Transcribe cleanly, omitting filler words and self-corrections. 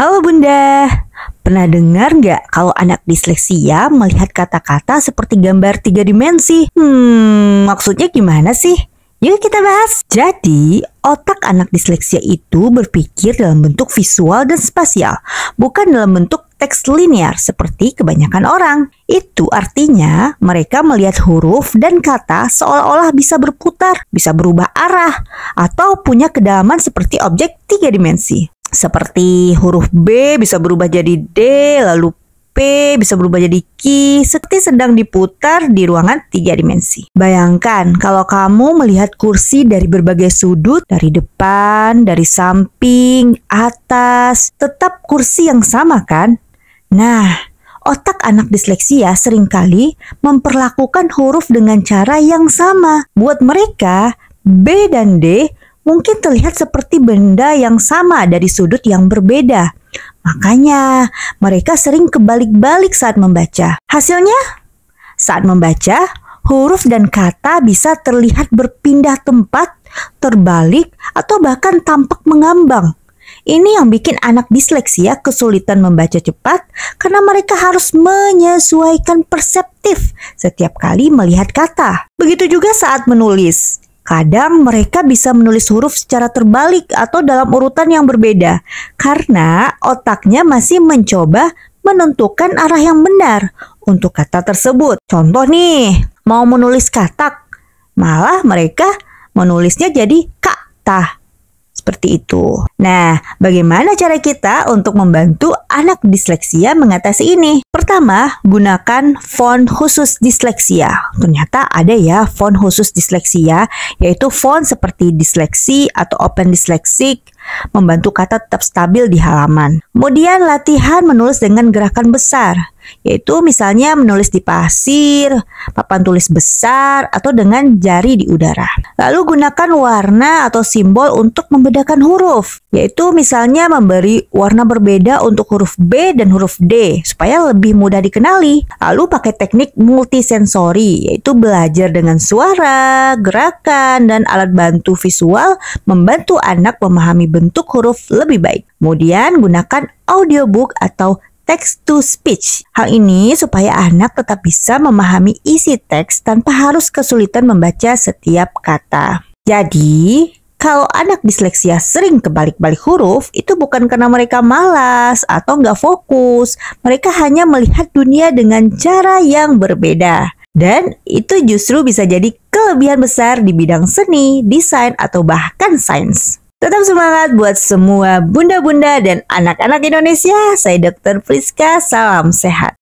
Halo Bunda, pernah dengar nggak kalau anak disleksia melihat kata-kata seperti gambar 3 dimensi? Maksudnya gimana sih? Yuk kita bahas. Jadi, otak anak disleksia itu berpikir dalam bentuk visual dan spasial, bukan dalam bentuk teks linear seperti kebanyakan orang. Itu artinya mereka melihat huruf dan kata seolah-olah bisa berputar, bisa berubah arah, atau punya kedalaman seperti objek 3 dimensi. Seperti huruf B bisa berubah jadi D, lalu P bisa berubah jadi Q, seperti sedang diputar di ruangan 3 dimensi. Bayangkan kalau kamu melihat kursi dari berbagai sudut, dari depan, dari samping, atas, tetap kursi yang sama kan? Nah, otak anak disleksia seringkali memperlakukan huruf dengan cara yang sama. Buat mereka, B dan D mungkin terlihat seperti benda yang sama dari sudut yang berbeda. Makanya, mereka sering kebalik-balik saat membaca. Hasilnya, saat membaca, huruf dan kata bisa terlihat berpindah tempat, terbalik, atau bahkan tampak mengambang. Ini yang bikin anak disleksia kesulitan membaca cepat karena mereka harus menyesuaikan perseptif setiap kali melihat kata. Begitu juga saat menulis. Kadang mereka bisa menulis huruf secara terbalik atau dalam urutan yang berbeda karena otaknya masih mencoba menentukan arah yang benar untuk kata tersebut. Contoh nih, mau menulis katak, malah mereka menulisnya jadi kata. Seperti itu. Nah, bagaimana cara kita untuk membantu anak disleksia mengatasi ini? Pertama, gunakan font khusus disleksia. Ternyata ada ya font khusus disleksia, yaitu font seperti disleksi atau open dyslexic, membantu kata tetap stabil di halaman. Kemudian latihan menulis dengan gerakan besar, yaitu misalnya menulis di pasir, papan tulis besar, atau dengan jari di udara. Lalu gunakan warna atau simbol untuk membedakan huruf, yaitu misalnya memberi warna berbeda untuk huruf B dan huruf D, supaya lebih mudah dikenali. Lalu pakai teknik multisensori, yaitu belajar dengan suara, gerakan, dan alat bantu visual, membantu anak memahami bentuk huruf lebih baik. Kemudian gunakan audiobook atau text to speech. Hal ini supaya anak tetap bisa memahami isi teks tanpa harus kesulitan membaca setiap kata. Jadi, kalau anak disleksia sering kebalik-balik huruf, itu bukan karena mereka malas atau nggak fokus. Mereka hanya melihat dunia dengan cara yang berbeda. Dan itu justru bisa jadi kelebihan besar di bidang seni, desain, atau bahkan sains. Tetap semangat buat semua bunda-bunda dan anak-anak Indonesia. Saya Dr. Priska, salam sehat.